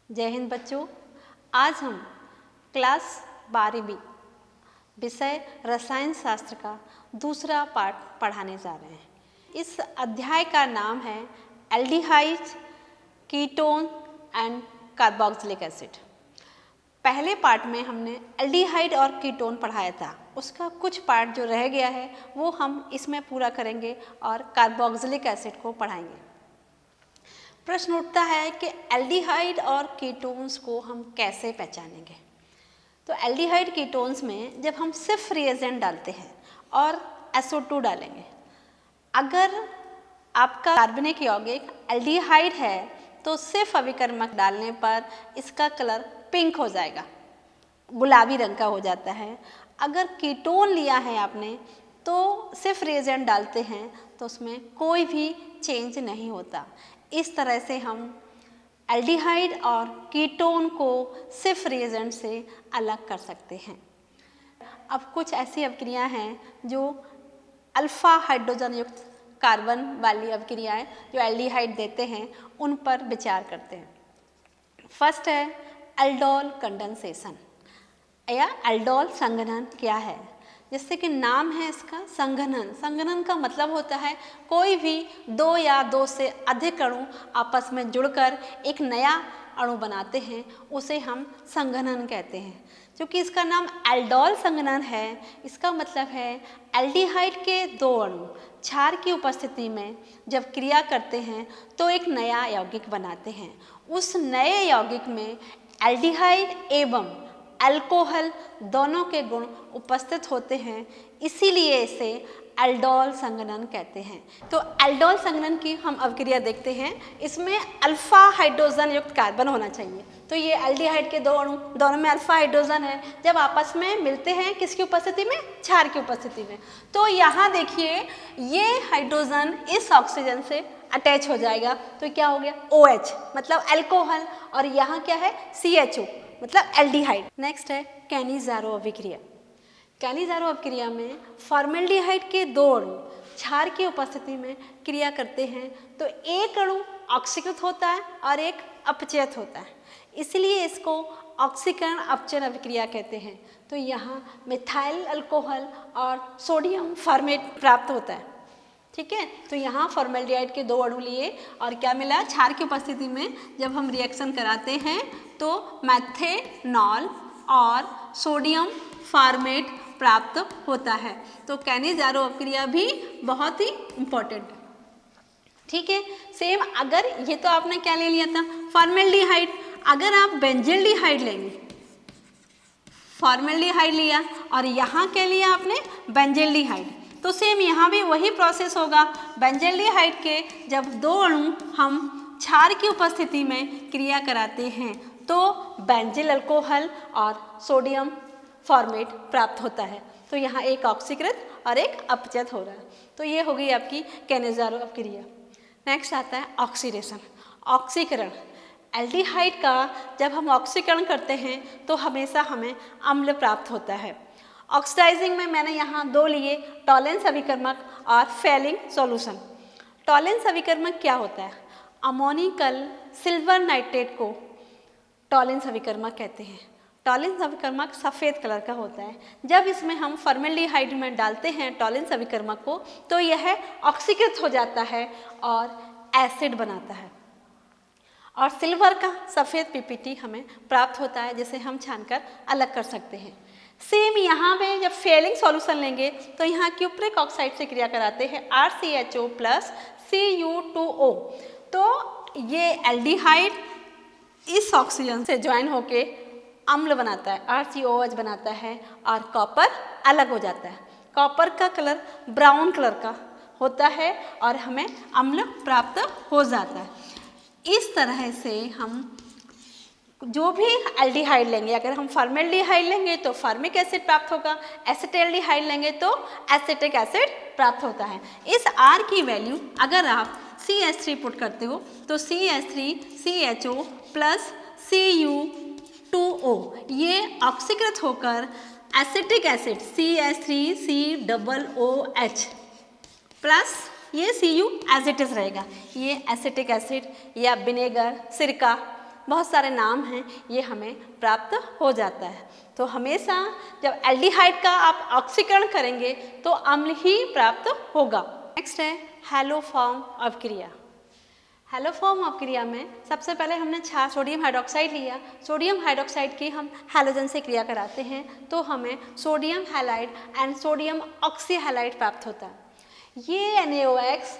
जय हिंद बच्चों, आज हम क्लास 12वीं विषय रसायन शास्त्र का दूसरा पार्ट पढ़ाने जा रहे हैं। इस अध्याय का नाम है aldehyde, ketone and carboxylic acid. पहले पार्ट में हमने एल्डिहाइड और कीटोन पढ़ाया था, उसका कुछ पार्ट जो रह गया है वो हम इसमें पूरा करेंगे और कार्बोक्सिलिक एसिड को पढ़ाएंगे। प्रश्न उठता है कि एल्डिहाइड और कीटोन्स को हम कैसे पहचानेंगे। तो एल्डिहाइड कीटोन्स में जब हम सिर्फ रिएजेंट डालते हैं और SO2 डालेंगे, अगर आपका कार्बनिक यौगिक एल्डिहाइड है तो सिर्फ अभिकर्मक डालने पर इसका कलर पिंक हो जाएगा, गुलाबी रंग का हो जाता है। अगर कीटोन लिया है आपने तो सिर्फ रिएजेंट डालते हैं तो उसमें कोई भी चेंज नहीं होता। इस तरह से हम एल्डिहाइड और कीटोन को सिर्फ रिएजेंट से अलग कर सकते हैं। अब कुछ ऐसी अभिक्रियाएं हैं जो अल्फा हाइड्रोजन युक्त कार्बन वाली अभिक्रियाएं जो एल्डिहाइड देते हैं, उन पर विचार करते हैं। फर्स्ट है एल्डोल कंडेंसेशन या एल्डोल संघनन। क्या है? जैसे कि नाम है इसका संघनन। संघनन का मतलब होता है कोई भी दो या दो से अधिक अणु आपस में जुड़कर एक नया अणु बनाते हैं, उसे हम संघनन कहते हैं। क्योंकि इसका नाम एल्डोल संघनन है, इसका मतलब है एल्डिहाइड के दो अणु क्षार की उपस्थिति में जब क्रिया करते हैं तो एक नया यौगिक बनाते हैं। उस नए यौगिक में एल्डिहाइड एवं अल्कोहल दोनों के गुण उपस्थित होते हैं, इसीलिए इसे एल्डोल संघनन कहते हैं। तो एल्डोल संघनन की हम अभिक्रिया देखते हैं। इसमें अल्फा हाइड्रोजन युक्त कार्बन होना चाहिए। तो ये एल्डिहाइड के दो अणु, दोनों में अल्फा हाइड्रोजन है, जब आपस में मिलते हैं किसकी उपस्थिति में? क्षार की उपस्थिति में। तो यहाँ देखिए ये हाइड्रोजन इस ऑक्सीजन से अटैच हो जाएगा तो क्या हो गया? OH मतलब अल्कोहल, और यहाँ क्या है? CHO मतलब एल्डिहाइड। नेक्स्ट है कैनिज़ारो अभिक्रिया। कैनिज़ारो अभिक्रिया में फॉर्मेल्डिहाइड के दो अणु क्षार की उपस्थिति में क्रिया करते हैं तो एक अणु ऑक्सीकृत होता है और एक अपचयित होता है, इसलिए इसको ऑक्सीकरण अपचयन अभिक्रिया कहते हैं। तो यहाँ मिथाइल अल्कोहल और सोडियम फॉर्मेट प्राप्त होता है। ठीक है, तो यहाँ फॉर्मेल्डिहाइड के दो अणु लिए और क्या मिला? क्षार की उपस्थिति में जब हम रिएक्शन कराते हैं तो मेथेनॉल और सोडियम फॉर्मेट प्राप्त होता है। तो कैनिज़ारो अभिक्रिया भी बहुत ही इम्पोर्टेंट। ठीक है, सेम अगर ये तो आपने क्या ले लिया था? फॉर्मेल्डिहाइड। अगर आप बेंजील्डिहाइड लेंगे, फॉर्मेल्डिहाइड लिया और यहाँ क्या लिया आपने? बेंजील्डिहाइड, तो सेम यहाँ भी वही प्रोसेस होगा। बेंजील्डिहाइड के जब दो अणु हम क्षार की उपस्थिति में क्रिया कराते हैं तो बेंजिल अल्कोहल और सोडियम फॉर्मेट प्राप्त होता है। तो यहाँ एक ऑक्सीकृत और एक अपचयित हो रहा है। तो ये हो गई आपकी कैनिज़ारो अभिक्रिया। नेक्स्ट आता है ऑक्सीडेशन, ऑक्सीकरण। एल्डिहाइड का जब हम ऑक्सीकरण करते हैं तो हमेशा हमें अम्ल प्राप्त होता है। ऑक्सीडाइजिंग में मैंने यहाँ दो लिए, टॉलेंस अभिकर्मक और फेलिंग सॉल्यूशन। टॉलेंस अभिकर्मक क्या होता है? अमोनिकल सिल्वर नाइट्रेट को टॉलेंस अभिकर्मक कहते हैं। टॉलेंस अभिकर्मक सफ़ेद कलर का होता है। जब इसमें हम फॉर्मेल्डिहाइड में डालते हैं टॉलेंस अभिकर्मक को तो यह ऑक्सीकृत हो जाता है और एसिड बनाता है, और सिल्वर का सफ़ेद PPT हमें प्राप्त होता है जिसे हम छानकर अलग कर सकते हैं। सेम यहाँ पे जब फेलिंग सॉल्यूशन लेंगे तो यहाँ क्यूप्रिक ऑक्साइड से क्रिया कराते हैं RCHO प्लस Cu2O। तो ये एल्डिहाइड इस ऑक्सीजन से ज्वाइन होके अम्ल बनाता है, RCOH बनाता है, और कॉपर अलग हो जाता है। कॉपर का कलर ब्राउन कलर का होता है और हमें अम्ल प्राप्त हो जाता है। इस तरह से हम जो भी एल्डिहाइड लेंगे, अगर हम फॉर्मेल्डिहाइड लेंगे तो फॉर्मिक एसिड प्राप्त होगा, एसिटेल्डिहाइड लेंगे तो एसिटिक एसिड प्राप्त होता है। इस R की वैल्यू अगर आप CH3 पुट करते हो तो CH3CHO प्लस Cu2O ये ऑक्सीकृत होकर एसिटिक एसिड CH3COOH प्लस ये Cu एज इट इज रहेगा। ये एसिटिक एसिड या विनेगर, सिरका बहुत सारे नाम हैं, ये हमें प्राप्त हो जाता है। तो हमेशा जब एल्डिहाइड का आप ऑक्सीकरण करेंगे तो अम्ल ही प्राप्त होगा। नेक्स्ट है हैलोफॉर्म अवक्रिया। हैलोफॉर्म अवक्रिया में सबसे पहले हमने क्षार सोडियम हाइड्रोक्साइड लिया, सोडियम हाइड्रोक्साइड की हम हैलोजन से क्रिया कराते हैं तो हमें sodium halide and sodium oxy halide प्राप्त होता है। ये NaOH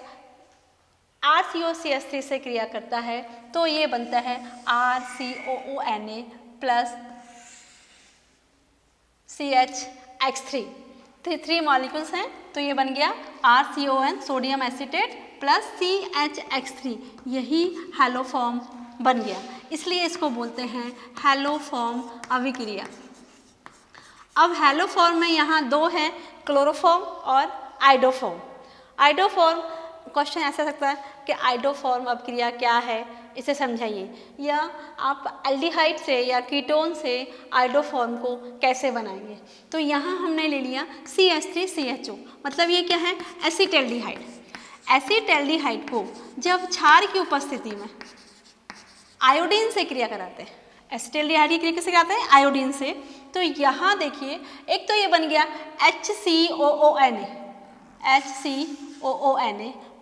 RCOCH3 से क्रिया करता है तो ये बनता है RCOONA प्लस CHX3। 3 मॉलिक्यूल्स हैं तो ये बन गया RCON sodium acetate plus CHX3, यही हैलोफॉर्म बन गया, इसलिए इसको बोलते हैं हैलोफॉर्म अभिक्रिया। अब हैलोफॉर्म में यहाँ दो हैं, क्लोरोफॉर्म और आइडोफॉर्म। आइडोफॉर्म क्वेश्चन ऐसा सकता है कि आइडोफॉर्म अभिक्रिया क्या है, इसे समझाइए, या आप एल्डिहाइड से या कीटोन से आइडोफॉर्म को कैसे बनाएंगे। तो यहाँ हमने ले लिया CH3CHO, मतलब ये क्या है, एसिटैल्डिहाइड। एसिटैल्डिहाइड को जब क्षार की उपस्थिति में आयोडीन से क्रिया कराते हैं, एसिटैल्डिहाइड की क्रिया कैसे कराते हैं, आयोडीन से, तो यहाँ देखिए एक तो ये बन गया HCOONA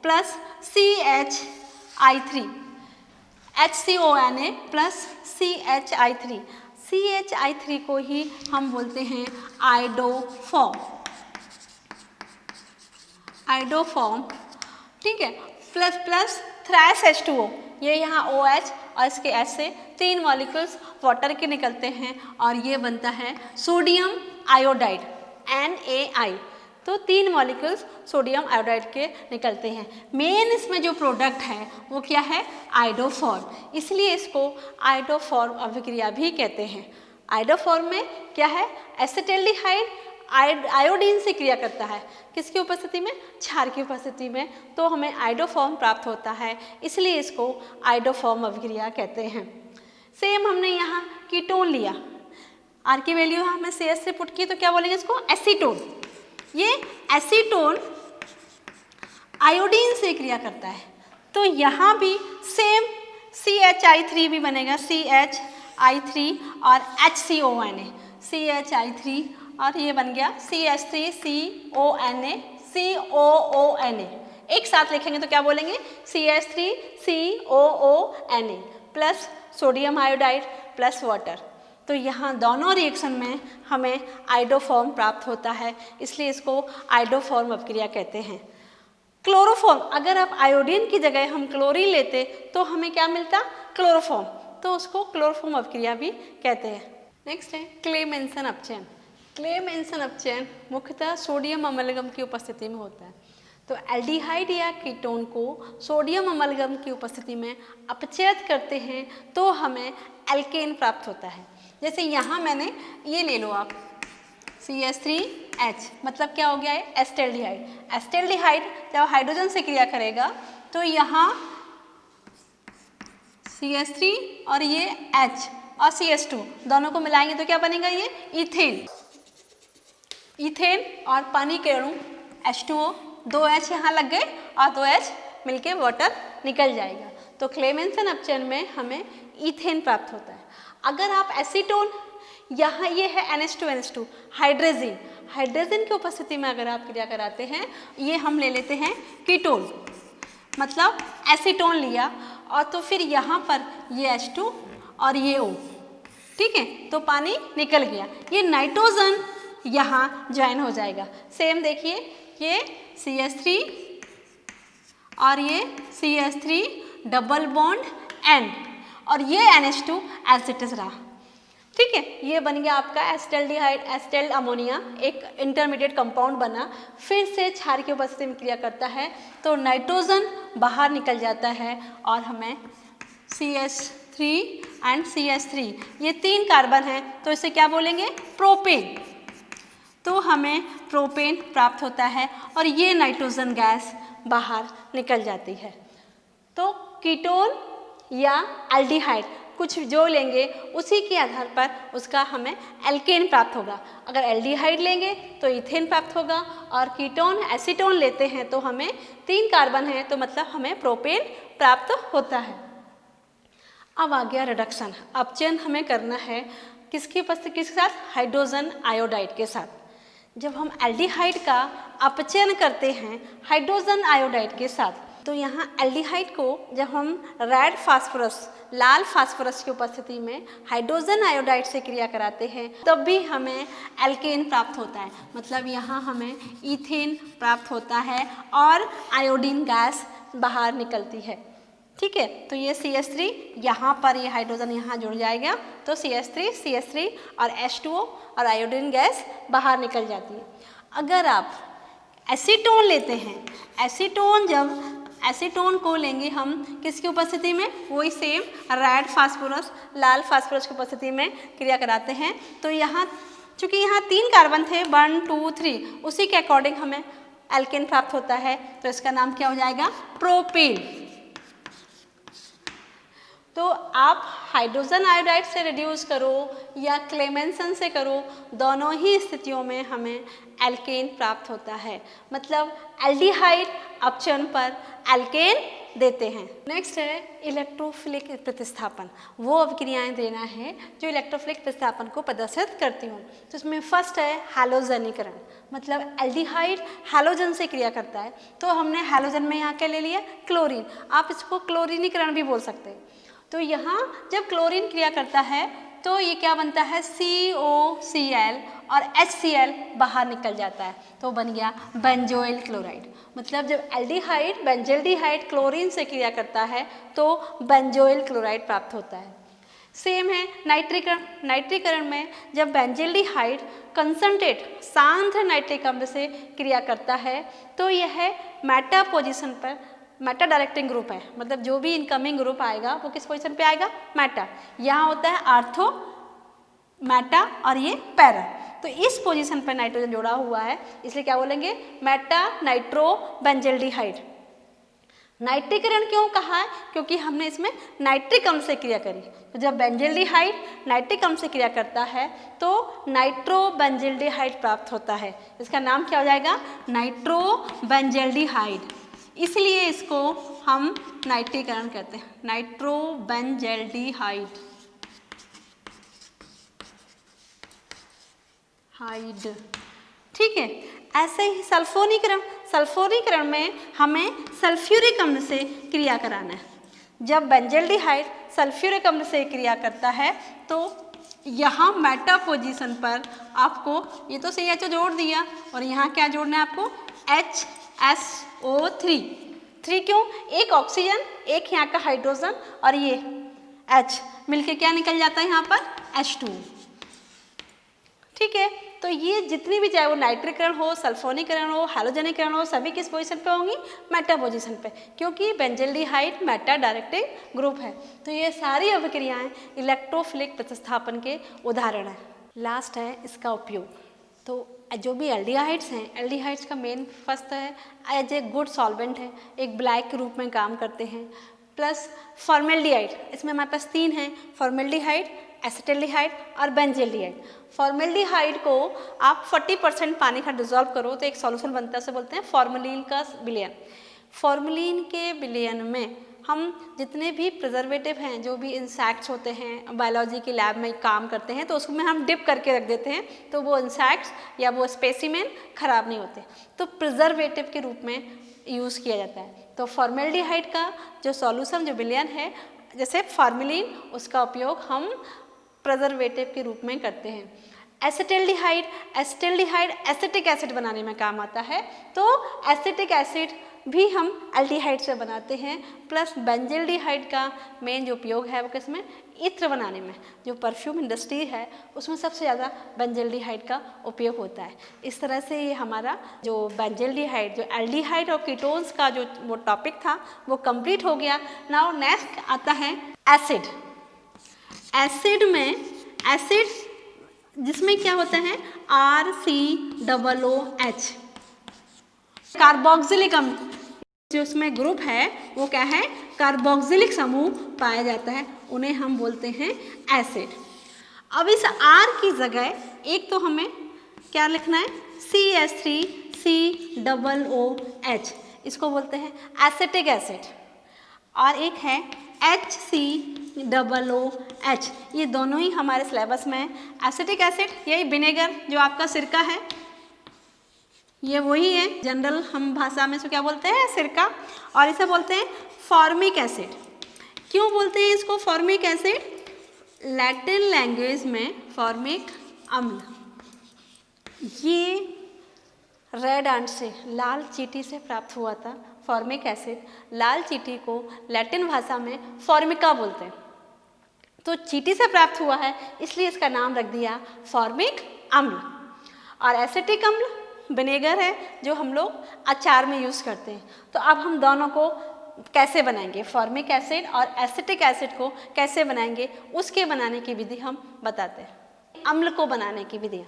plus CHI3, HCONA plus CHI3, CHI3 को ही हम बोलते हैं आइडोफॉर्म, आइडोफॉर्म, ठीक है। प्लस प्लस थ्राइस H2O, ये यहाँ OH और इसके H से 3 मॉलिक्यूल्स वाटर के निकलते हैं और ये बनता है सोडियम आयोडाइड NaI। तो 3 मॉलिक्यूल्स सोडियम आयोडाइड के निकलते हैं। मेन इसमें जो प्रोडक्ट है वो क्या है, आइडोफॉर्म, इसलिए इसको आइडोफॉर्म अभिक्रिया भी कहते हैं। आइडोफॉर्म में क्या है, एसिटैल्डिहाइड आयोडीन से क्रिया करता है, किसकी उपस्थिति में, क्षार की उपस्थिति में, तो हमें आइडोफॉर्म प्राप्त होता है, इसलिए इसको आइडोफॉर्म अभिक्रिया कहते हैं। सेम हमने यहाँ कीटोन लिया, आर की वैल्यू हमने CH से पुट की तो क्या बोलेंगे इसको, एसीटोन। ये एसीटोन आयोडीन से क्रिया करता है तो यहाँ भी सेम CHI3 भी बनेगा, CHI3 और HCONA, CHI3 और ये बन गया CH3CONA COONA। एक साथ लिखेंगे तो क्या बोलेंगे, CH3COONA plus sodium iodide plus water. तो यहाँ दोनों रिएक्शन में हमें आइडोफॉर्म प्राप्त होता है, इसलिए इसको आइडोफॉर्म अभिक्रिया कहते हैं। क्लोरोफॉर्म, अगर आप आयोडीन की जगह हम क्लोरीन लेते तो हमें क्या मिलता, क्लोरोफॉर्म, तो उसको क्लोरोफॉर्म अभिक्रिया भी कहते हैं। नेक्स्ट है क्लेमेंसन अपचयन। क्लेमेंसन अपचयन मुख्यतः सोडियम अमलगम की उपस्थिति में होता है। तो एल्डिहाइड या कीटोन को सोडियम अमलगम की उपस्थिति में अपचयित करते हैं तो हमें एल्केन प्राप्त होता है। जैसे यहाँ मैंने ये ले लो आप CH3H, मतलब क्या हो गया है, एस्टैल्डिहाइड। एस्टैल्डिहाइड जब हाइड्रोजन से क्रिया करेगा तो यहाँ CH3 और ये H और CH2 दोनों को मिलाएंगे तो क्या बनेगा, ये इथेन। इथेन और पानी के अणु H2O, 2 H यहाँ लग गए और 2 H मिलके वाटर निकल जाएगा। तो क्लेमेंसन अपचयन में हमें इथेन प्राप्त होता है। अगर आप एसीटोन, यहाँ ये है NH2NH2 हाइड्रोजन, हाइड्रोजन की उपस्थिति में अगर आप क्रिया कराते हैं, ये हम ले लेते हैं कीटोन, मतलब एसीटोन लिया और तो फिर यहाँ पर ये H2 और ये O, ठीक है, तो पानी निकल गया, ये नाइट्रोजन यहाँ ज्वाइन हो जाएगा। सेम देखिए ये CH3 और ये CH3 डबल बॉन्ड N और ये NH2 एज इट इज रहा, ठीक है। ये बन गया आपका एसिटैल्डिहाइड, एसिटाइल अमोनिया, एक इंटरमीडिएट कंपाउंड बना, फिर से क्षार की उपस्थिति में क्रिया करता है तो नाइट्रोजन बाहर निकल जाता है और हमें CH3 एंड CH3, ये 3 कार्बन हैं तो इसे क्या बोलेंगे, प्रोपेन। तो हमें प्रोपेन प्राप्त होता है और ये नाइट्रोजन गैस बाहर निकल जाती है। तो कीटोन या एल्डिहाइड कुछ जो लेंगे उसी के आधार पर उसका हमें एल्केन प्राप्त होगा। अगर एल्डिहाइड लेंगे तो इथेन प्राप्त होगा और कीटोन एसीटोन लेते हैं तो हमें 3 कार्बन है तो मतलब हमें प्रोपेन प्राप्त होता है। अब आ गया रिडक्शन। अपचयन हमें करना है किसकी उपस्थिति, किसके साथ, हाइड्रोजन आयोडाइड के साथ। जब हम एल्डिहाइड का अपचयन करते हैं हाइड्रोजन आयोडाइड के साथ, तो यहाँ एल्डिहाइड को जब हम रेड फास्फोरस, लाल फास्फोरस की उपस्थिति में हाइड्रोजन आयोडाइड से क्रिया कराते हैं तब भी हमें एल्केन प्राप्त होता है। मतलब यहाँ हमें ईथेन प्राप्त होता है और आयोडीन गैस बाहर निकलती है। ठीक है, तो ये CH3 यहाँ पर ये हाइड्रोजन यहाँ जुड़ जाएगा तो CH3 और H2O और आयोडीन गैस बाहर निकल जाती है। अगर आप एसीटोन लेते हैं, एसीटोन को लेंगे हम किसकी उपस्थिति में, वही सेम रेड फास्फोरस, लाल फास्फोरस की उपस्थिति में क्रिया कराते हैं। तो यहाँ चूँकि यहाँ 3 कार्बन थे 1 2 3, उसी के अकॉर्डिंग हमें एल्केन प्राप्त होता है। तो इसका नाम क्या हो जाएगा, प्रोपेन। तो आप हाइड्रोजन आयोडाइड से रिड्यूस करो या क्लेमेंसन से करो, दोनों ही स्थितियों में हमें एल्केन प्राप्त होता है। मतलब एल्डिहाइड अपचयन पर एल्केन देते हैं। नेक्स्ट है इलेक्ट्रोफिलिक प्रतिस्थापन। वो अभिक्रियाएं देना है जो इलेक्ट्रोफिलिक प्रतिस्थापन को प्रदर्शित करती हूँ। तो इसमें फर्स्ट है हैलोजनीकरण। मतलब एल्डिहाइड हैलोजन से क्रिया करता है, तो हमने हैलोजन में यहाँ क्या ले लिया, क्लोरीन। आप इसको क्लोरीनीकरण भी बोल सकते हैं। तो यहाँ जब क्लोरीन क्रिया करता है तो ये क्या बनता है, COCl और HCl बाहर निकल जाता है, तो बन गया बेंजोइल क्लोराइड। मतलब जब एल्डिहाइड बेंजल्डिहाइड क्लोरीन से क्रिया करता है तो बेंजोइल क्लोराइड प्राप्त होता है। सेम है नाइट्रीकरण। नाइट्रीकरण में जब बेंजल्डिहाइड कंसंट्रेट शांत नाइट्रिक अम्ल से क्रिया करता है तो यह मेटा पोजीशन पर, मेटा डायरेक्टिंग ग्रुप है, मतलब जो भी इनकमिंग ग्रुप आएगा वो किस पोजीशन पे आएगा, मेटा। यहाँ होता है आर्थो, मेटा और ये पैरा। तो इस पोजीशन पर नाइट्रोजन जोड़ा हुआ है, इसलिए क्या बोलेंगे, मेटा नाइट्रो बेंजल्डिहाइड। नाइट्रीकरण क्यों कहा है, क्योंकि हमने इसमें नाइट्रिक अम्ल से क्रिया करी। तो जब बेंजल्डिहाइड नाइट्रिक अम्ल से क्रिया करता है तो नाइट्रो बेंजल्डिहाइड प्राप्त होता है। इसका नाम क्या हो जाएगा, नाइट्रो बेंजल्डिहाइड। इसलिए इसको हम नाइट्रीकरण कहते हैं, नाइट्रो बेंजल्डिहाइड। ठीक है, ऐसे ही सल्फोनीकरण। सल्फोनीकरण में हमें सल्फ्यूरिक अम्ल से क्रिया कराना है। जब बेंजल्डिहाइड सल्फ्यूरिक अम्ल से क्रिया करता है तो यहाँ मेटा पोजीशन पर आपको ये तो CHO जोड़ दिया और यहाँ क्या जोड़ना है आपको, HSO3। 3 क्यों, एक ऑक्सीजन एक यहाँ का हाइड्रोजन और ये H मिलके क्या निकल जाता है यहाँ पर, H2। ठीक है, तो ये जितनी भी, चाहे वो नाइट्रीकरण हो, सल्फोनीकरण हो, हैलोजनीकरण हो, सभी किस पोजीशन पे होंगी, मेटा पोजीशन पे, क्योंकि बेंजल्डिहाइड मेटा डायरेक्टिंग ग्रुप है। तो ये सारी अभिक्रियाएं इलेक्ट्रोफिलिक प्रतिस्थापन के उदाहरण हैं। लास्ट है इसका उपयोग। तो जो भी एल्डिहाइड्स हैं, एल्डिहाइड्स का मेन फर्स्ट है एज ए गुड सॉल्वेंट है, एक ब्लैक के रूप में काम करते हैं। प्लस फॉर्मेल्डिहाइड, इसमें हमारे पास 3 हैं, फॉर्मेल्डिहाइड, एसिटल्डिहाइड और बेंजल्डिहाइड। फॉर्मेल्डिहाइड को आप 40% पानी का डिजोल्व करो तो एक सॉल्यूशन बनता है, उसे बोलते हैं फॉर्मेलिन का विलयन। फॉर्मेलिन के विलयन में हम जितने भी प्रिजर्वेटिव हैं, जो भी इंसेक्ट्स होते हैं, बायोलॉजी की लैब में काम करते हैं, तो उसमें हम डिप करके रख देते हैं तो वो इंसेक्ट्स या वो स्पेसिमेन खराब नहीं होते, तो प्रिजर्वेटिव के रूप में यूज़ किया जाता है। तो फॉर्मेल्डिहाइड का जो सॉल्यूशन, जो विलयन है जैसे फॉर्मेलिन, उसका उपयोग हम प्रिजर्वेटिव के रूप में करते हैं। एसिटल्डिहाइड, एसिटल्डिहाइड एसिटिक एसिड बनाने में काम आता है, तो एसिटिक एसिड भी हम एल्डिहाइड से बनाते हैं। प्लस बेंजल्डिहाइड का मेन जो उपयोग है वो किसमें, इत्र बनाने में। जो परफ्यूम इंडस्ट्री है उसमें सबसे ज़्यादा बेंजल्डिहाइड का उपयोग होता है। इस तरह से ये हमारा जो बेंजल्डिहाइड, जो एल्डिहाइड और कीटोन्स का जो वो टॉपिक था वो कंप्लीट हो गया। नाउ नेक्स्ट आता है एसिड। एसिड में, एसिड जिसमें क्या होता है, RCOOH, कार्बोक्सिलिक अम्ल, जो उसमें ग्रुप है वो क्या है, कार्बोक्सिलिक समूह पाया जाता है, उन्हें हम बोलते हैं एसिड। अब इस R की जगह एक तो हमें क्या लिखना है, CH3COOH, इसको बोलते हैं एसिटिक एसिड, और एक है HCOOH, ये दोनों ही हमारे सिलेबस में है। एसिटिक एसिड यही विनेगर जो आपका सिरका है, ये वही है, जनरल हम भाषा में इसको क्या बोलते हैं, सिरका, और इसे बोलते हैं फॉर्मिक एसिड। क्यों बोलते हैं इसको फॉर्मिक एसिड? लैटिन लैंग्वेज में फॉर्मिक अम्ल, ये रेड एंट से, लाल चींटी से प्राप्त हुआ था। फॉर्मिक एसिड, लाल चींटी को लैटिन भाषा में फॉर्मिका बोलते हैं, तो चींटी से प्राप्त हुआ है इसलिए इसका नाम रख दिया फॉर्मिक अम्ल। और एसिटिक अम्ल विनेगर है जो हम लोग अचार में यूज़ करते हैं। तो अब हम दोनों को कैसे बनाएंगे, फॉर्मिक एसिड और एसिटिक एसिड को कैसे बनाएंगे, उसके बनाने की विधि हम बताते हैं। अम्ल को बनाने की विधियाँ,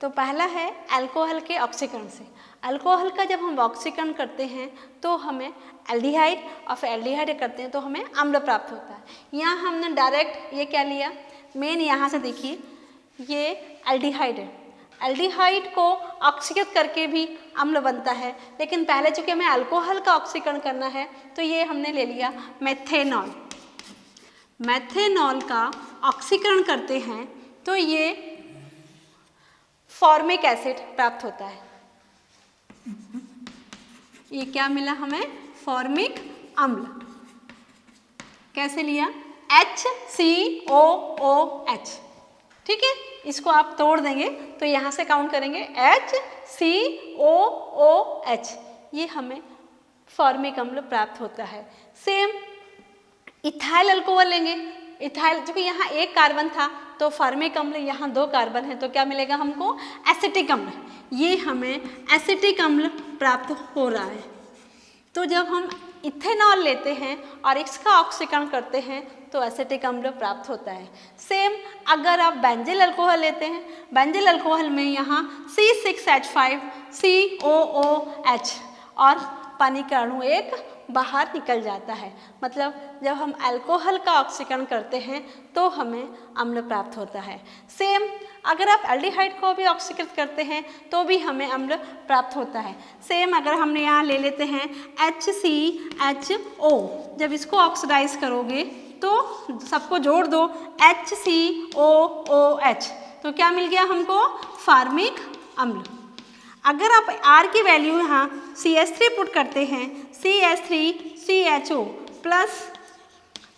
तो पहला है अल्कोहल के ऑक्सीकरण से। अल्कोहल का जब हम ऑक्सीकरण करते हैं तो हमें एल्डिहाइड, और फिर एल्डिहाइड करते हैं तो हमें अम्ल प्राप्त होता है। यहाँ हमने डायरेक्ट ये क्या लिया, मेन यहाँ से देखिए ये एल्डिहाइड है, एल्डिहाइड को ऑक्सीकृत करके भी अम्ल बनता है, लेकिन पहले चूँकि हमें अल्कोहल का ऑक्सीकरण करना है तो ये हमने ले लिया मेथेनॉल। मेथेनॉल का ऑक्सीकरण करते हैं तो ये फॉर्मिक एसिड प्राप्त होता है। ये क्या मिला हमें, फॉर्मिक अम्ल। कैसे लिया, HCOOH, ठीक है, इसको आप तोड़ देंगे तो यहाँ से काउंट करेंगे HCOOH, ये हमें फॉर्मिक अम्ल प्राप्त होता है। सेम इथाइल अल्कोहल लेंगे, इथाइल चूँकि यहाँ एक कार्बन था तो फॉर्मिक अम्ल, यहाँ 2 कार्बन है तो क्या मिलेगा हमको, एसिटिक अम्ल, ये हमें एसिटिक अम्ल प्राप्त हो रहा है। तो जब हम इथेनॉल लेते हैं और इसका ऑक्सीकरण करते हैं तो एसिटिक अम्ल प्राप्त होता है। सेम अगर आप बेंजिल अल्कोहल लेते हैं, बेंजिल अल्कोहल में यहाँ C6H5COOH और पानी का अणु एक बाहर निकल जाता है। मतलब जब हम अल्कोहल का ऑक्सीकरण करते हैं तो हमें अम्ल प्राप्त होता है। सेम अगर आप एल्डिहाइड को भी ऑक्सीकृत करते हैं तो भी हमें अम्ल प्राप्त होता है। सेम अगर हमने यहाँ ले लेते हैं HCHO, जब इसको ऑक्सीडाइज करोगे तो सबको जोड़ दो HCOOH, तो क्या मिल गया हमको, फॉर्मिक अम्ल। अगर आप R की वैल्यू यहाँ CH3 पुट करते हैं, CH3CHO प्लस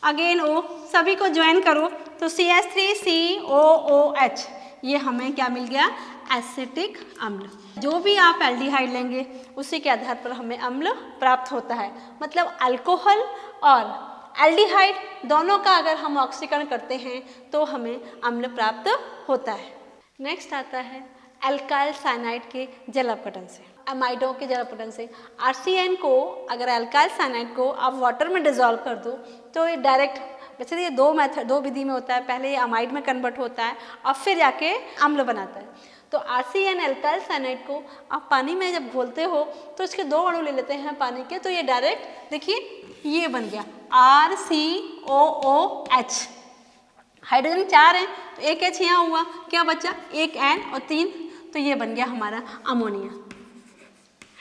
अगेन O, सभी को ज्वाइन करो तो CH3COOH, ये हमें क्या मिल गया, एसिटिक अम्ल। जो भी आप एल्डिहाइड लेंगे उसी के आधार पर हमें अम्ल प्राप्त होता है। मतलब अल्कोहल और एल्डिहाइड दोनों का अगर हम ऑक्सीकरण करते हैं तो हमें अम्ल प्राप्त होता है। नेक्स्ट आता है अल्काइल साइनाइड के जल अपघटन से, अमाइडों के जल अपघटन से। RCN को अगर अल्काइल साइनाइड को आप वाटर में डिजोल्व कर दो तो ये डायरेक्ट, वैसे ये 2 विधि में होता है, पहले ये अमाइड में कन्वर्ट होता है और फिर जाके अम्ल बनाता है। तो RCN अल्काइल साइनाइड को आप पानी में जब घोलते हो तो इसके 2 अणु ले लेते हैं पानी के, तो ये डायरेक्ट देखिए ये बन गया RCOOH। हाइड्रोजन 4 हैं तो एक H यहाँ हुआ, क्या बचा, एक N और 3, तो ये बन गया हमारा अमोनिया,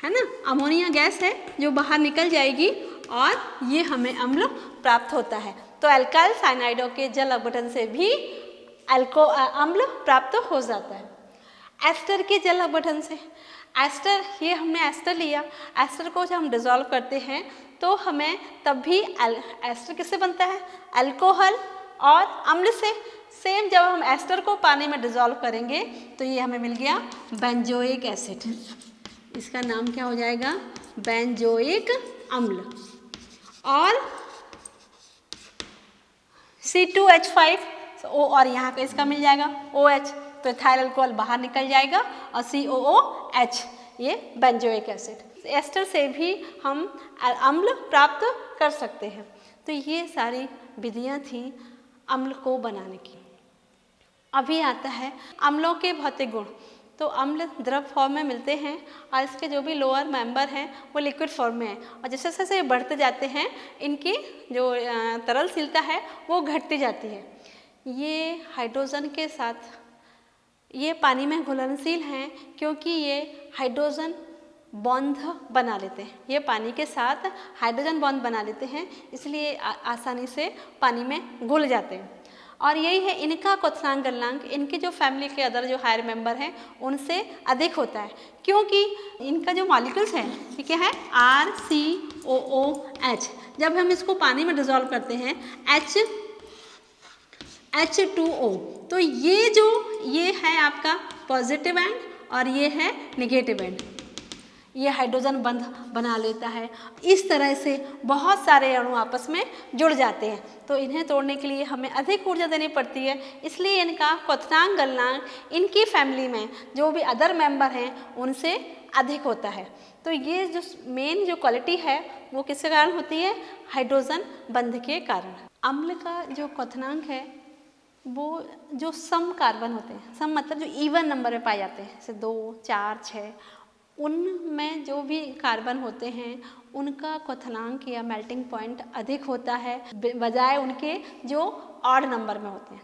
है ना। अमोनिया गैस है जो बाहर निकल जाएगी और ये हमें अम्ल प्राप्त होता है। तो अल्काइल साइनाइडों के जल अपघटन से भी अम्ल प्राप्त हो जाता है। एस्टर के जल अपघटन से, एस्टर, ये हमने एस्टर लिया, एस्टर को जब हम डिजोल्व करते हैं तो हमें तब भी एस्टर किससे बनता है, अल्कोहल और अम्ल से। सेम जब हम एस्टर को पानी में डिजोल्व करेंगे तो ये हमें मिल गया बेंजोइक एसिड, इसका नाम क्या हो जाएगा, बेंजोइक अम्ल। और C2H5 और यहाँ पे इसका मिल जाएगा OH, तो इथाइल अल्कोहल बाहर निकल जाएगा और COOH, ये बेंजोइक एसिड। एस्टर से भी हम अम्ल प्राप्त कर सकते हैं। तो ये सारी विधियाँ थी अम्ल को बनाने की। अभी आता है अम्लों के भौतिक गुण। तो अम्ल द्रव फॉर्म में मिलते हैं और इसके जो भी लोअर मेंबर हैं वो लिक्विड फॉर्म में है, और जैसे जैसे बढ़ते जाते हैं इनकी जो तरलशीलता है वो घटती जाती है। ये हाइड्रोजन के साथ ये पानी में घुलनशील हैं क्योंकि ये हाइड्रोजन बॉन्ड बना लेते हैं। ये पानी के साथ हाइड्रोजन बॉन्ड बना लेते हैं, इसलिए आसानी से पानी में घुल जाते हैं। और यही है इनका क्वथनांक गलनांक इनकी जो फैमिली के अदर जो हायर मेंबर हैं उनसे अधिक होता है, क्योंकि इनका जो मॉलिक्यूल्स है ये क्या है RCOOH। जब हम इसको पानी में डिजोल्व करते हैं H2O, तो ये है आपका पॉजिटिव एंड और ये है नेगेटिव एंड। ये हाइड्रोजन बंध बना लेता है। इस तरह से बहुत सारे अणु आपस में जुड़ जाते हैं, तो इन्हें तोड़ने के लिए हमें अधिक ऊर्जा देनी पड़ती है, इसलिए इनका क्वथनांक गलनांक इनकी फैमिली में जो भी अदर मेंबर हैं उनसे अधिक होता है। तो ये जो मेन जो क्वालिटी है वो किसके कारण होती है, हाइड्रोजन बंध के कारण। अम्ल का जो क्वथनांक है वो जो सम कार्बन होते हैं, सम मतलब जो इवन नंबर में पाए जाते हैं, जैसे 2, 4, 6, उनमें जो भी कार्बन होते हैं उनका क्वथनांक या मेल्टिंग पॉइंट अधिक होता है बजाय उनके जो ऑड नंबर में होते हैं।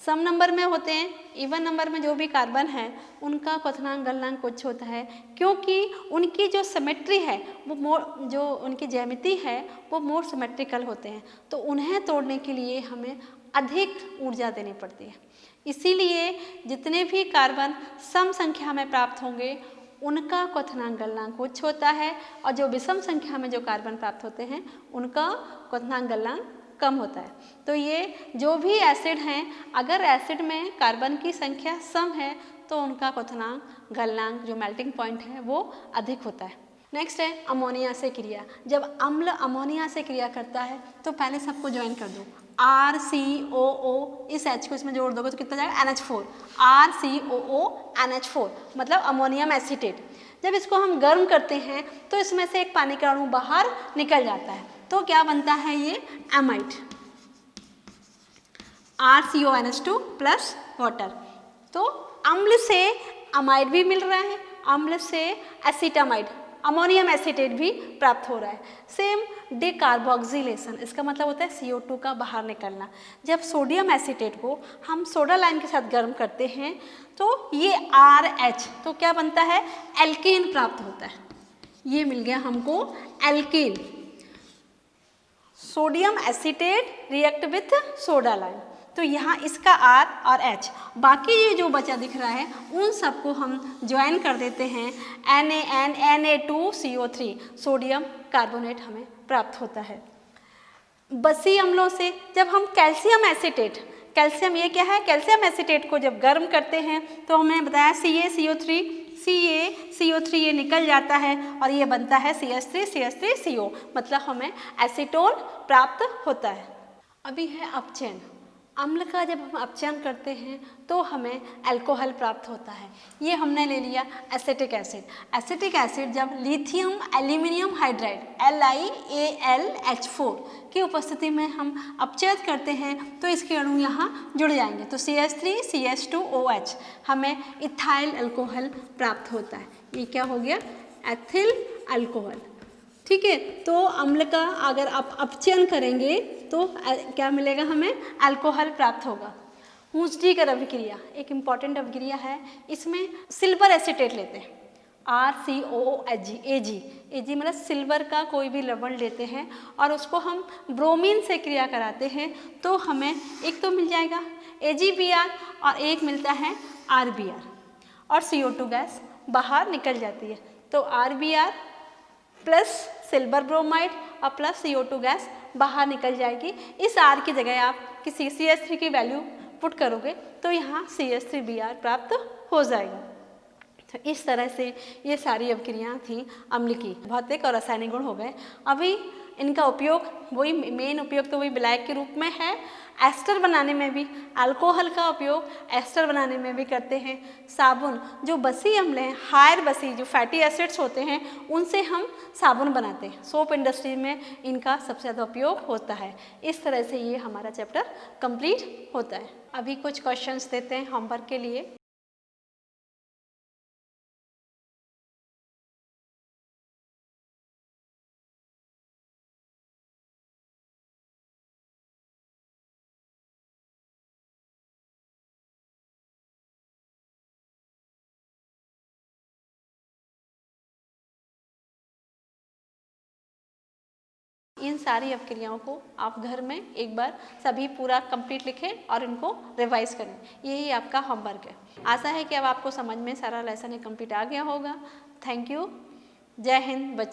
सम नंबर में होते हैं, इवन नंबर में जो भी कार्बन है उनका क्वथनांक गलनांक कुछ होता है, क्योंकि उनकी जो सिमेट्री है वो जो उनकी ज्यामिति है वो मोर सिमेट्रिकल होते हैं, तो उन्हें तोड़ने के लिए हमें अधिक ऊर्जा देनी पड़ती है। इसीलिए जितने भी कार्बन सम संख्या में प्राप्त होंगे उनका क्वथनांक गलनांक उच्च होता है, और जो विषम संख्या में जो कार्बन प्राप्त होते हैं उनका क्वथनांक गलनांक कम होता है। तो ये जो भी एसिड हैं, अगर एसिड में कार्बन की संख्या सम है तो उनका क्वथनांक गलनांक जो मेल्टिंग पॉइंट है वो अधिक होता है। नेक्स्ट है अमोनिया से क्रिया। जब अम्ल अमोनिया से क्रिया करता है तो पहले सबको ज्वाइन कर दो, RCOO, इस H को इसमें जोड़ दोगे तो कितना जाएगा NH4, RCOO NH4 मतलब अमोनियम एसीटेट। जब इसको हम गर्म करते हैं तो इसमें से एक पानी का अणु बाहर निकल जाता है, तो क्या बनता है ये एमाइड, RCONH2 प्लस वाटर। तो अम्ल से अमाइड भी मिल रहा है, अम्ल से एसिटामाइड अमोनियम एसीटेट भी प्राप्त हो रहा है। सेम डिकार्बोक्सिलेशन, इसका मतलब होता है CO2 का बाहर निकलना। जब सोडियम एसीटेट को हम सोडा लाइम के साथ गर्म करते हैं तो ये RH, तो क्या बनता है एल्केन प्राप्त होता है। ये मिल गया हमको alkene, sodium acetate react with soda lime, तो यहाँ इसका R और H, बाकी ये जो बचा दिख रहा है उन सबको हम ज्वाइन कर देते हैं, Na2CO3 सोडियम कार्बोनेट हमें प्राप्त होता है। बसी अम्लों से जब हम कैल्शियम एसीटेट, कैल्शियम ये क्या है, कैल्शियम एसीटेट को जब गर्म करते हैं तो हमने बताया CaCO3 ये निकल जाता है और ये बनता है CH3CO, मतलब हमें एसीटोन प्राप्त होता है। अभी है अपचयन। अम्ल का जब हम अपचयन करते हैं तो हमें अल्कोहल प्राप्त होता है। ये हमने ले लिया एसिटिक एसिड। एसिटिक एसिड जब लिथियम एल्यूमिनियम हाइड्राइड LiAlH4 की उपस्थिति में हम अपचयन करते हैं तो इसके अणु यहाँ जुड़ जाएंगे, तो CH3CH2OH हमें इथाइल अल्कोहल प्राप्त होता है। ये क्या हो गया, एथिल अल्कोहल। ठीक है, तो अम्ल का अगर आप अपचयन करेंगे तो क्या मिलेगा, हमें अल्कोहल प्राप्त होगा। हुंसडीगर अभिक्रिया एक इम्पॉर्टेंट अभिक्रिया है, इसमें सिल्वर एसीटेट लेते हैं RCOOAg मतलब सिल्वर का कोई भी लवण लेते हैं और उसको हम ब्रोमीन से क्रिया कराते हैं तो हमें एक तो मिल जाएगा AgBr और एक मिलता है RBr और CO2 गैस बाहर निकल जाती है, तो RBr प्लस सिल्वर ब्रोमाइड और प्लस CO2 गैस बाहर निकल जाएगी। इस R की जगह आप किसी CH3 की वैल्यू पुट करोगे तो यहाँ CH3Br प्राप्त हो जाएगा। तो इस तरह से ये सारी अभिक्रियाएं थी अम्ल की। भौतिक और रासायनिक गुण हो गए। अभी इनका उपयोग वही मेन उपयोग तो वही विलायक के रूप में है, एस्टर बनाने में भी अल्कोहल का उपयोग एस्टर बनाने में भी करते हैं। साबुन जो बसी अम्ल हैं, हायर बसी जो फैटी एसिड्स होते हैं उनसे हम साबुन बनाते हैं, सोप इंडस्ट्री में इनका सबसे ज़्यादा उपयोग होता है। इस तरह से ये हमारा चैप्टर कंप्लीट होता है। अभी कुछ क्वेश्चंस देते हैं होमवर्क के लिए। इन सारी अपक्रियाओं को आप घर में एक बार सभी पूरा कंप्लीट लिखें और इनको रिवाइज करें। यही आपका होमवर्क है। आशा है कि अब आपको समझ में सारा लेसन कंप्लीट आ गया होगा। Thank you. जय हिंद बच्चों।